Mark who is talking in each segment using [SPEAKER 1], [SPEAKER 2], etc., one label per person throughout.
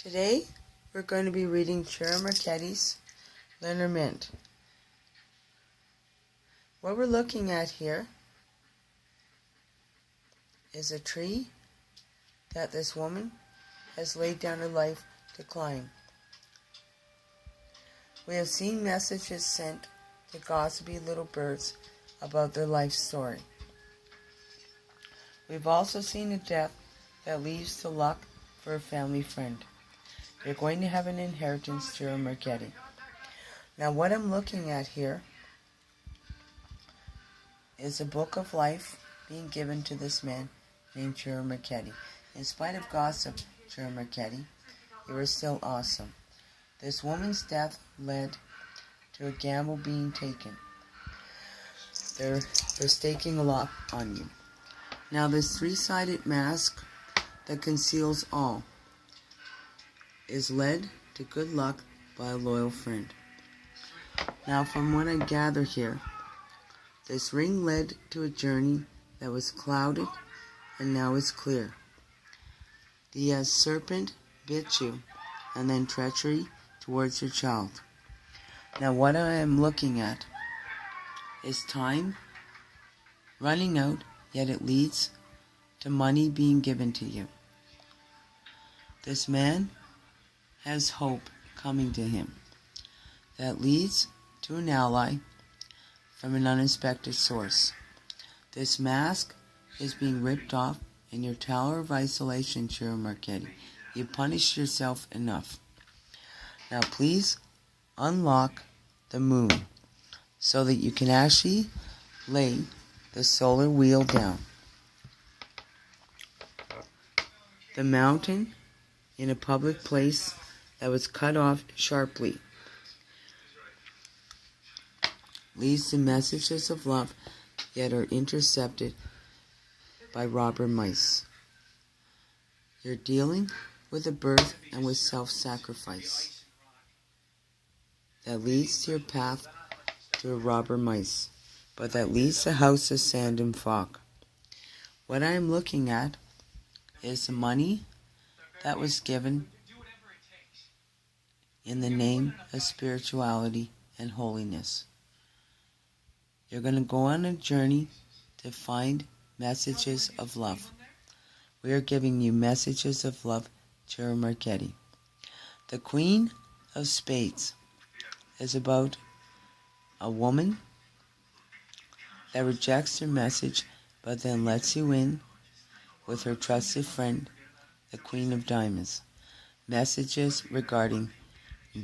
[SPEAKER 1] Today, we're going to be reading Ciro Marchetti's Lenormand. What we're looking at here is a tree that this woman has laid down her life to climb. We have seen messages sent to gossipy little birds about their life story. We've also seen a death that leaves the luck for a family friend. You're going to have an inheritance, Ciro Marchetti. Now what I'm looking at here is a book of life being given to this man named Ciro Marchetti. In spite of gossip, Ciro Marchetti, you are still awesome. This woman's death led to a gamble being taken. They're staking a lot on you. Now this three-sided mask that conceals all is led to good luck by a loyal friend. Now from what I gather here, this ring led to a journey that was clouded and now is clear. The serpent bit you, and then treachery towards your child. Now what I am looking at is time running out, yet it leads to money being given to you. This man has hope coming to him that leads to an ally from an unexpected source. This mask is being ripped off in your tower of isolation, Ciro Marchetti. You punished yourself enough. Now please unlock the moon so that you can actually lay the solar wheel down. The mountain in a public place that was cut off sharply leads to messages of love, yet are intercepted by robber mice. You're dealing with a birth and with self-sacrifice that leads to your path to a robber mice, but that leads to house of sand and fog. What I am looking at is the money that was given in the name of spirituality and holiness. You're going to go on a journey to find messages of love. We are giving you messages of love, Ciro Marchetti. The Queen of Spades is about a woman that rejects your message but then lets you in with her trusted friend, the Queen of Diamonds. Messages regarding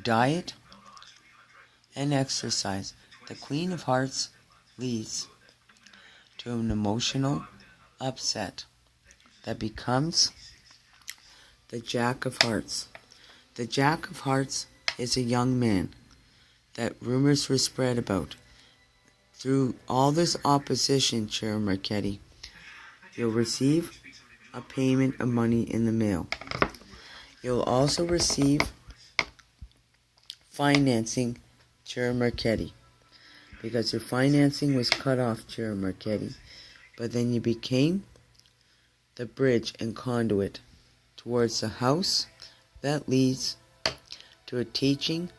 [SPEAKER 1] diet and exercise. The Queen of Hearts leads to an emotional upset that becomes the Jack of Hearts. The Jack of Hearts is a young man that rumors were spread about. Through all this opposition, Ciro Marchetti, you'll receive a payment of money in the mail. You'll also receive financing, Ciro Marchetti, because your financing was cut off, Ciro Marchetti, but then you became the bridge and conduit towards the house that leads to a teaching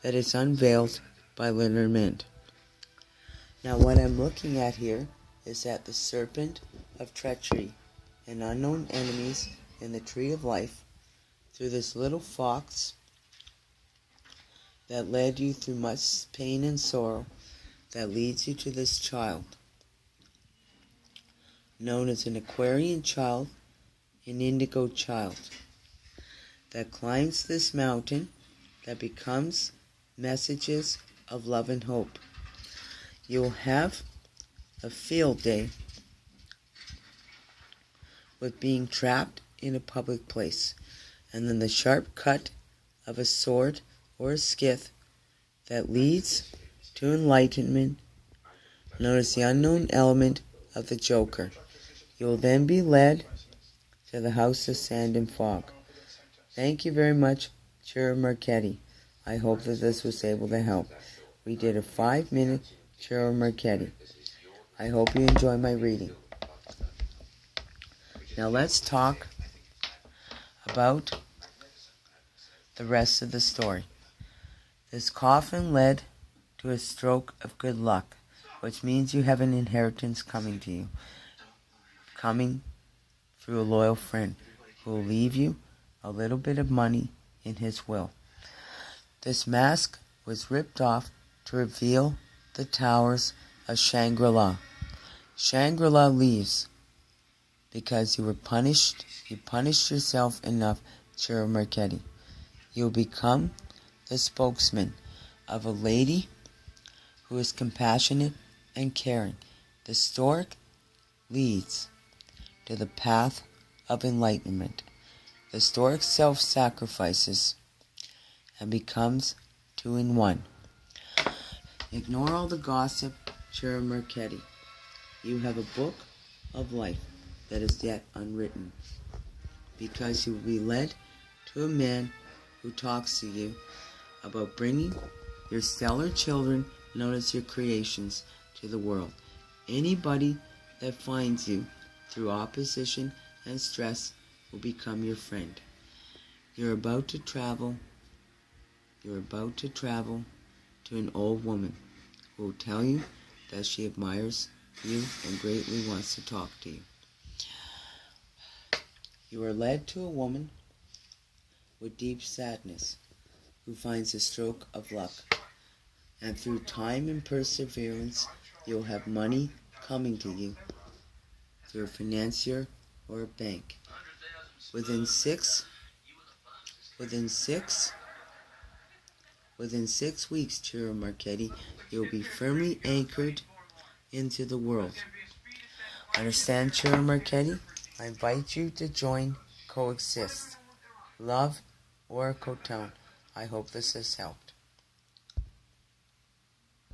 [SPEAKER 1] that is unveiled by Lenormand. Now what I'm looking at here is that the serpent of treachery and unknown enemies in the tree of life, through this little fox that led you through much pain and sorrow, that leads you to this child, known as an Aquarian child, an indigo child, that climbs this mountain, that becomes messages of love and hope. You'll have a field day with being trapped in a public place, and then the sharp cut of a sword or a scythe that leads to enlightenment, known as the unknown element of the Joker. You will then be led to the house of sand and fog. Thank you very much, Ciro Marchetti. I hope that this was able to help. We did a 5-minute Ciro Marchetti. I hope you enjoy my reading. Now let's talk about the rest of the story. This coffin led to a stroke of good luck, which means you have an inheritance coming to you, coming through a loyal friend who will leave you a little bit of money in his will. This mask was ripped off to reveal the towers of Shangri-La. Shangri-La leaves because you punished yourself enough, Ciro Marchetti. You will become the spokesman of a lady who is compassionate and caring. The stork leads to the path of enlightenment. The stork self-sacrifices and becomes 2 in 1. Ignore all the gossip, Ciro Marchetti. You have a book of life that is yet unwritten, because you will be led to a man who talks to you about bringing your stellar children known as your creations to the world. Anybody that finds you through opposition and stress will become your friend. You're about to travel to an old woman who will tell you that she admires you and greatly wants to talk to you. You are led to a woman with deep sadness who finds a stroke of luck, and through time and perseverance you'll have money coming to you through a financier or a bank. Within six weeks, Ciro Marchetti, you'll be firmly anchored into the world. Understand, Ciro Marchetti? I invite you to join Coexist. Love, or Cotone. I hope this has helped.